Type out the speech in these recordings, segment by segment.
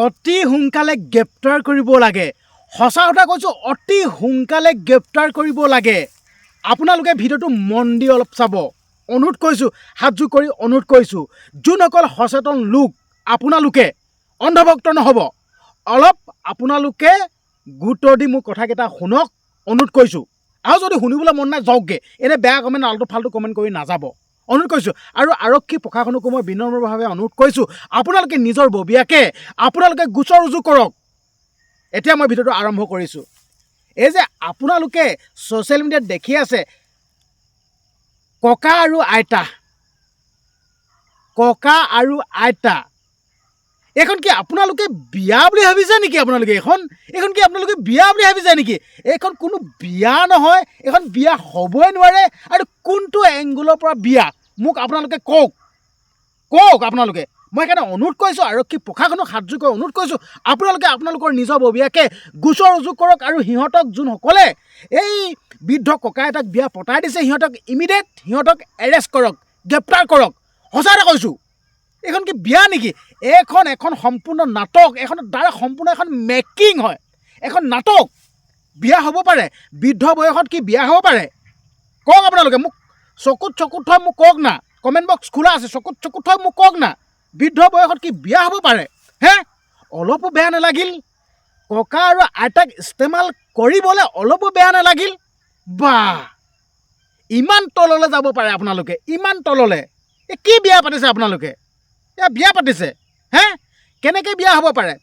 অতি সোনকালে গ্ৰেপ্তাৰ কৰিব লাগে। সঁচা কথা কৈছোঁ, অতি সোনকালে গ্ৰেপ্তাৰ কৰিব লাগে। আপোনালোকে ভিডিঅ'টো মন দি অলপ চাব। অনুৰোধ কৰিছোঁ, হাতযোৰ কৰি অনুৰোধ কৰিছোঁ, যোনসকল সচেতন লোক আপোনালোকে অন্ধভক্ত নহ'ব, অলপ আপোনালোকে গুৰুত্ব দি মোৰ কথাকেইটা শুনক, অনুৰোধ কৰিছোঁ। আৰু যদি শুনিবলৈ মন নাই যাওকগৈ, এনেই বেয়া কমেণ্ট আল্টু ফাল্টু কমেণ্ট কৰি নাযাব, অনুৰোধ কৰিছোঁ। আৰু আৰক্ষী প্ৰশাসনকো মই বিনম্ৰভাৱে অনুৰোধ কৰিছোঁ, আপোনালোকে নিজৰ ববীয়াকে আপোনালোকে গোচৰ ৰুজু কৰক। এতিয়া মই ভিডিঅ'টো আৰম্ভ কৰিছোঁ। এই যে আপোনালোকে ছ'চিয়েল মিডিয়াত দেখি আছে ককা আৰু আইতা, এইখন কি আপোনালোকে বিয়া বুলি ভাবিছে নেকি? এইখন কি আপোনালোকে বিয়া বুলি ভাবিছে নেকি? এইখন কোনো বিয়া নহয়, এইখন বিয়া হ'বই নোৱাৰে। আৰু কোনটো এংগুলৰ পৰা বিয়া মোক আপোনালোকে কওক আপোনালোকে। মই সেইকাৰণে অনুৰোধ কৰিছোঁ, আৰক্ষী প্ৰশাসনক হাতযোৰ কৰি অনুৰোধ কৰিছোঁ, আপোনালোকে আপোনালোকৰ নিজৰ ববীয়াকে গোচৰ ৰুজু কৰক। আৰু সিহঁতক যোনসকলে এই বৃদ্ধ ককা এটাক বিয়া পতাই দিছে, সিহঁতক ইমিডিয়েট সিহঁতক এৰেষ্ট কৰক, গ্ৰেপ্তাৰ কৰক। সঁচা কথা কৈছোঁ, এইখন কি বিয়া নেকি? এখন সম্পূৰ্ণ নাটক, এখন দ্বাৰা সম্পূৰ্ণ এখন মেকিং হয়, এখন নাটক। বিয়া হ'ব পাৰে, বৃদ্ধ বয়সত কি বিয়া হ'ব পাৰে? কওক আপোনালোকে, মোক চকুত থৈ মোক কওক না, কমেণ্ট বক্স খোলা আছে, চকুত থৈ মোক কওক না, বৃদ্ধ বয়সত কি বিয়া হ'ব পাৰে? অলপো বেয়া নালাগিল? ককা আৰু আইতাক ইস্তেমাল কৰিবলৈ অলপো বেয়া নালাগিল? বাহ, ইমান তললৈ যাব পাৰে আপোনালোকে, ইমান তললৈ। কি বিয়া পাতিছে আপোনালোকে? বিয়া পাতিছে কেনেকৈ বিয়া হ'ব পাৰে?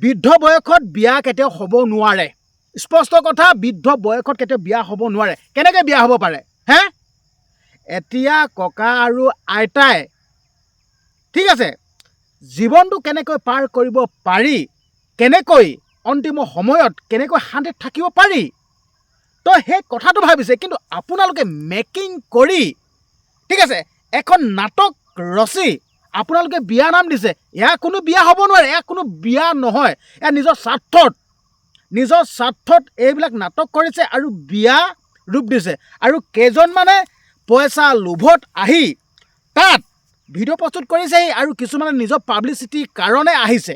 বৃদ্ধ বয়সত বিয়া কেতিয়াও হ'ব নোৱাৰে, স্পষ্ট কথা। বৃদ্ধ বয়সত কেতিয়াও বিয়া হ'ব নোৱাৰে। কেনেকৈ বিয়া হ'ব পাৰে? এতিয়া ককা আৰু আইতাই ঠিক আছে, জীৱনটো কেনেকৈ পাৰ কৰিব পাৰি, কেনেকৈ অন্তিম সময়ত কেনেকৈ শান্তিত থাকিব পাৰি, তো সেই কথাটো ভাবিছে। কিন্তু আপোনালোকে মেকিং কৰি ঠিক আছে এখন নাটক ৰচি আপোনালোকে বিয়া নাম দিছে। ইয়াৰ কোনো বিয়া হ'ব নোৱাৰে, ইয়াৰ কোনো বিয়া নহয়। ইয়াৰ নিজৰ স্বাৰ্থত এইবিলাক নাটক কৰিছে আৰু বিয়া ৰূপ দিছে। আৰু কেইজনমানে পইচা লোভত আহি তাত ভিডিঅ' প্ৰস্তুত কৰিছেহি, আৰু কিছুমানে নিজৰ পাব্লিচিটিৰ কাৰণে আহিছে।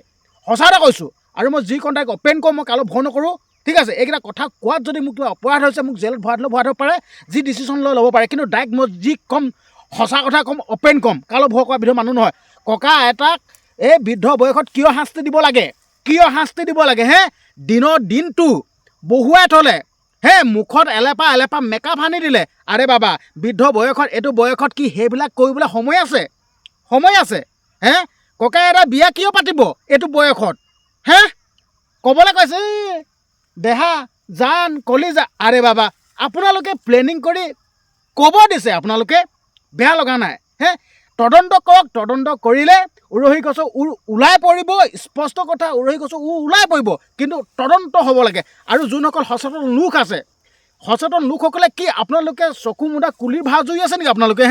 সঁচা কথা কৈছোঁ। আৰু মই যি কণ্টেক্ট অ'পেন কৰোঁ, মই কালো ভয় নকৰোঁ, ঠিক আছে। এইকেইটা কথা কোৱাত যদি মোক কিবা অপৰাধ হৈছে, মোক জেলত ভৰাই দিব পাৰে, যি ডিচিশ্যন লৈ ল'ব পাৰে। কিন্তু ডাইৰেক্ট মই যি ক'ম, সঁচা কথা ক'ম, অ'পেন ক'ম, কালো ভয় কৰা বিধৰ মানুহ নহয়। ককা এটাক এই বৃদ্ধ বয়সত কিয় শাস্তি দিব লাগে? দিনটো বহুৱাই থ'লে, মুখত এলেপা মেকআপ সানি দিলে। আৰে বাবা, বৃদ্ধ বয়সত, এইটো বয়সত কি সেইবিলাক কৰিবলৈ সময় আছে? ককাই এটা বিয়া কিয় পাতিব এইটো বয়সত? ক'বলৈ কৈছে দেহা জান কলিজা। আৰে বাবা, আপোনালোকে প্লেনিং কৰি ক'ব দিছে, আপোনালোকে বেয়া লগা নাই। তদন্ত কৰক, তদন্ত কৰিলে উৰহী গছৰ ওলাই পৰিব, স্পষ্ট কথা, উৰহী গছৰ ওলাই পৰিব। কিন্তু তদন্ত হ'ব লাগে। আৰু যোনসকল সচেতন লোক আছে, সচেতন লোকসকলে কি আপোনালোকে চকু মুদা কুলিৰ ভাও জুৰি আছে নেকি? আপোনালোকে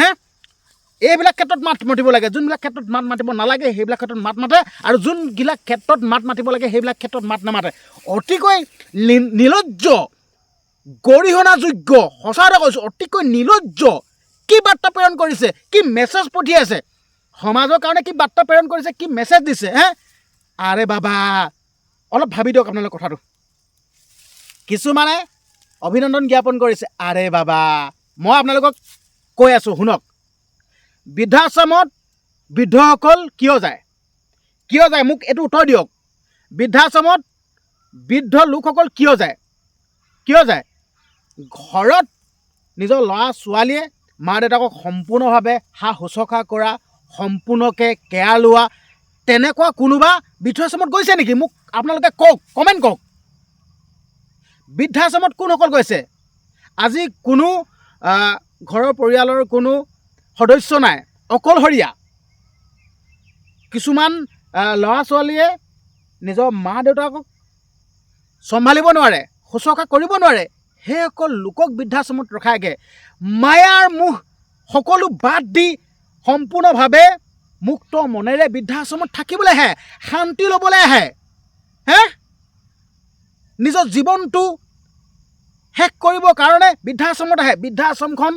এইবিলাক ক্ষেত্ৰত মাত মাতিব লাগে। যোনবিলাক ক্ষেত্ৰত মাত মাতিব নালাগে সেইবিলাক ক্ষেত্ৰত মাত মাতে, আৰু যোনবিলাক ক্ষেত্ৰত মাত মাতিব লাগে সেইবিলাক ক্ষেত্ৰত মাত নামাতে। অতিকৈ নিৰ্লজ্জ, গৰিহণাযোগ্য, সঁচা কথা কৈছোঁ, অতিকৈ নিৰ্লজ্জ। কি বাৰ্তা প্ৰেৰণ কৰিছে, কি মেছেজ পঠিয়াইছে সমাজৰ কাৰণে, কি বাৰ্তা প্ৰেৰণ কৰিছে, কি মেছেজ দিছে? আৰে বাবা, অলপ ভাবি দিয়ক আপোনালোকে কথাটো। কিছুমানে অভিনন্দন জ্ঞাপন কৰিছে। আৰে বাবা, মই আপোনালোকক কৈ আছোঁ শুনক, বৃদ্ধাশ্ৰমত বৃদ্ধসকল কিয় যায়? মোক এইটো উত্তৰ দিয়ক। বৃদ্ধাশ্ৰমত বৃদ্ধ লোকসকল কিয় যায়? ঘৰত নিজৰ ল'ৰা ছোৱালীয়ে মা দেউতাকক সম্পূৰ্ণভাৱে সা শুশ্ৰূষা কৰা, সম্পূৰ্ণকৈ কেয়াৰ লোৱা, তেনেকুৱা কোনোবা বৃদ্ধাশ্ৰমত গৈছে নেকি? মোক আপোনালোকে কওক, কমেণ্ট কৰক। বৃদ্ধাশ্ৰমত কোনসকল গৈছে? আজি কোনো ঘৰৰ পৰিয়ালৰ কোনো সদস্য নাই, অকলশৰীয়া। কিছুমান ল'ৰা ছোৱালীয়ে নিজৰ মা দেউতাকক চম্ভালিব নোৱাৰে, শুশ্ৰূষা কৰিব নোৱাৰে। সেইসকল লোকক বৃদ্ধাশ্ৰমত ৰখায়গৈ। মায়াৰ মোহ সকলো বাদ দি সম্পূৰ্ণভাৱে মুক্ত মনেৰে বৃদ্ধাশ্ৰমত থাকিবলৈ আহে, শান্তি ল'বলৈ আহে। নিজৰ জীৱনটো শেষ কৰিবৰ কাৰণে বৃদ্ধাশ্ৰমত আহে। বৃদ্ধাশ্ৰমখন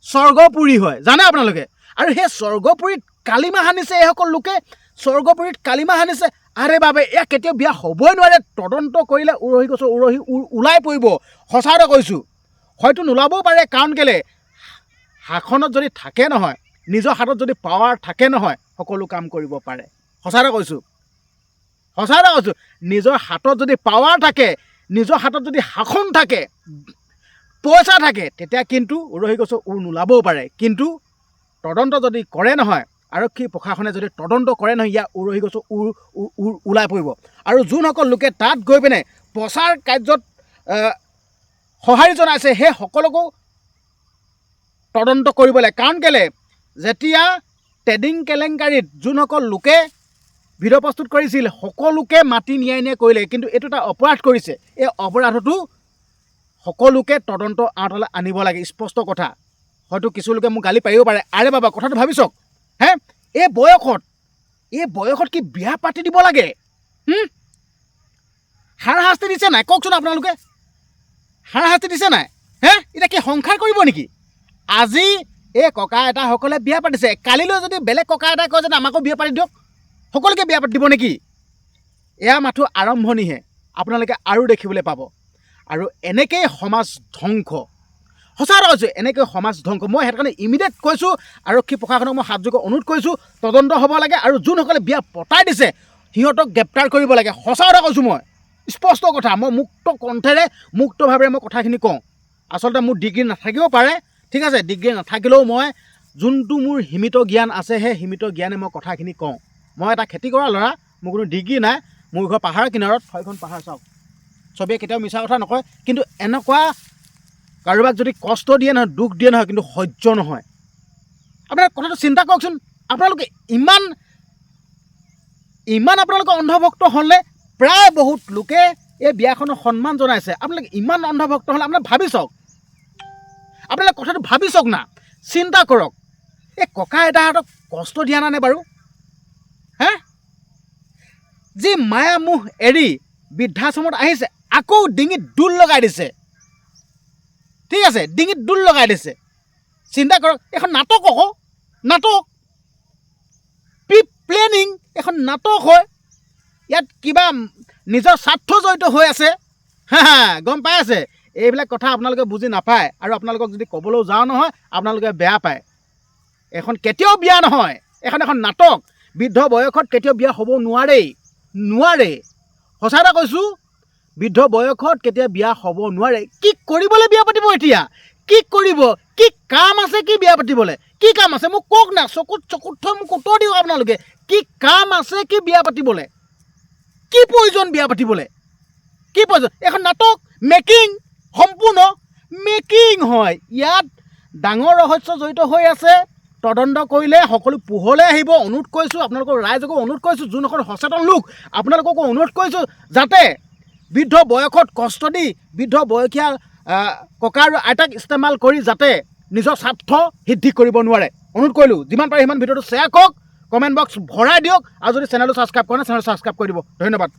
স্বৰ্গপুৰী হয়, জানে আপোনালোকে। আৰু সেই স্বৰ্গপুৰীত কালিমা সানিছে এইসকল লোকে, স্বৰ্গপুৰীত কালিমা সানিছে। আৰে বাবে এয়া কেতিয়াও বিয়া হ'বই নোৱাৰে। তদন্ত কৰিলে উৰহি গছৰ উৰহি ওলাই পৰিব। সঁচাতে কৈছোঁ, হয়তো নোলাবও পাৰে। কাৰণ কেলে হাতখনত যদি থাকে নহয়, নিজৰ হাতত যদি পাৱাৰ থাকে নহয়, সকলো কাম কৰিব পাৰে। সঁচাতে কৈছোঁ, সঁচাতে কৈছোঁ, নিজৰ হাতত যদি পাৱাৰ থাকে, নিজৰ হাতত যদি শাসন থাকে, পইচা থাকে, তেতিয়া কিন্তু উৰহি গছৰ উৰ নোলাবও পাৰে। কিন্তু তদন্ত যদি কৰে নহয়, আৰক্ষী প্ৰশাসনে যদি তদন্ত কৰে নহয়, ইয়াৰ উৰহি গছৰ উৰ ওলাই পৰিব। আৰু যোনসকল লোকে তাত গৈ পিনে প্ৰচাৰ কাৰ্যত সঁহাৰি জনাইছে, সেই সকলোকো তদন্ত কৰিব লাগে। কাৰণ কেলে যেতিয়া ট্ৰেডিং কেলেংকাৰীত যোনসকল লোকে ভিডিঅ' প্ৰস্তুত কৰিছিল, সকলোকে মাতি নিয়াই কৰিলে। কিন্তু এইটো এটা অপৰাধ কৰিছে। এই অপৰাধটো সকলোকে তদন্ত আঁতৰলৈ আনিব লাগে। স্পষ্ট কথা। হয়তো কিছু লোকে মোক গালি পাৰিব পাৰে। আৰে বাবা, কথাটো ভাবি চাওক। এই বয়সত কি বিয়া পাতি দিব লাগে? হাৰাশাস্তি দিছে নাই কওকচোন আপোনালোকে? হাৰাশাস্তি দিছে নাই? এতিয়া কি সংসাৰ কৰিব নেকি? আজি এই ককা আইতাসকলে বিয়া পাতিছে, কালিলৈ যদি বেলেগ ককা আইতাই কয় যে আমাকো বিয়া পাতি দিয়ক, সকলোকে বিয়া পাতি দিব নেকি? এয়া মাথো আৰম্ভণিহে। আপোনালোকে আৰু দেখিবলৈ পাব। আৰু এনেকেই সমাজ ধ্বংস। সঁচা কৈছোঁ, এনেকৈ সমাজ ধ্বংস। মই সেইটো কাৰণে ইমিডিয়েট কৈছোঁ, আৰক্ষী প্ৰশাসনক মই হাতযোগে অনুৰোধ কৰিছোঁ, তদন্ত হ'ব লাগে। আৰু যোনসকলে বিয়া পতাই দিছে, সিহঁতক গ্ৰেপ্তাৰ কৰিব লাগে। সঁচা কথা কৈছোঁ, মই স্পষ্ট কথা। মই মুক্ত কণ্ঠেৰে মুক্তভাৱেৰে মই কথাখিনি কওঁ। আচলতে মোৰ ডিগ্ৰী নাথাকিব পাৰে, ঠিক আছে। ডিগ্ৰী নাথাকিলেও মই যোনটো মোৰ সীমিত জ্ঞান আছে, সেই সীমিত জ্ঞানে মই কথাখিনি কওঁ। মই এটা খেতি কৰা ল'ৰা, মোৰ কোনো ডিগ্ৰী নাই। মোৰ ঘৰ পাহাৰৰ কিনাৰত, সেইখন পাহাৰ চাওক। চবেই কেতিয়াও মিছা কথা নকয়। কিন্তু এনেকুৱা কাৰোবাক যদি কষ্ট দিয়ে নহয়, দুখ দিয়ে নহয়, কিন্তু সহ্য নহয়। আপোনাৰ কথাটো চিন্তা কৰকচোন। আপোনালোকে ইমান আপোনালোকে অন্ধভক্ত হ'লে, প্ৰায় বহুত লোকে এই বিয়াখনৰ সন্মান জনাইছে। আপোনালোকে ইমান অন্ধভক্ত হ'লে আপোনালোকে ভাবি চাওক। আপোনালোকে কথাটো ভাবি চাওক না, চিন্তা কৰক। এই ককা আইতাহঁতক কষ্ট দিয়া নাই বাৰু? যি মায়া মোহ এৰি বৃদ্ধাশ্ৰমত আহিছে, আকৌ ডিঙিত দোল লগাই দিছে। ঠিক আছে, ডিঙিত দোল লগাই দিছে। চিন্তা কৰক। এখন নাটক আকৌ, নাটক, প্ৰি প্লেনিং, এখন নাটক হয়। ইয়াত কিবা নিজৰ স্বাৰ্থ জড়িত হৈ আছে। গম পাই আছে? এইবিলাক কথা আপোনালোকে বুজি নাপায়। আৰু আপোনালোকক যদি ক'বলৈও যাওঁ নহয়, আপোনালোকে বেয়া পায়। এখন কেতিয়াও বিয়া নহয়, এখন নাটক। বৃদ্ধ বয়সত কেতিয়াও বিয়া হ'ব নোৱাৰে। সঁচা এটা কৈছোঁ, বৃদ্ধ বয়সত কেতিয়া বিয়া হ'ব নোৱাৰে। কি কৰিবলৈ বিয়া পাতিব এতিয়া? কি কৰিব? কি কাম আছে কি বিয়া পাতিবলৈ? কি কাম আছে মোক কওক না। চকুত থৈ মোক উত্তৰ দিয়ক আপোনালোকে। কি কাম আছে কি বিয়া পাতিবলৈ? কি প্ৰয়োজন বিয়া পাতিবলৈ? কি প্ৰয়োজন? এখন নাটক, মেকিং, সম্পূৰ্ণ মেকিং হয়। ইয়াত ডাঙৰ ৰহস্য জড়িত হৈ আছে। তদন্ত কৰিলে সকলো পোহৰলৈ আহিব। অনুৰোধ কৰিছোঁ, আপোনালোকৰ ৰাইজকো অনুৰোধ কৰিছোঁ, যোনসকল সচেতন লোক, আপোনালোককো অনুৰোধ কৰিছোঁ, যাতে বৃদ্ধ বয়সত কষ্ট দি বৃদ্ধ বয়সীয়া ককা আৰু আইতাক ইস্তেমাল কৰি যাতে নিজৰ স্বাৰ্থ সিদ্ধি কৰিব নোৱাৰে। অনুৰোধ কৰিলোঁ, যিমান পাৰে সিমান ভিডিঅ'টো শ্বেয়াৰ কৰক, কমেণ্ট বক্স ভৰাই দিয়ক। আৰু যদি চেনেলটো ছাবস্ক্ৰাইব কৰে, চেনেলটো ছাবস্ক্ৰাইব কৰি দিব। ধন্যবাদ।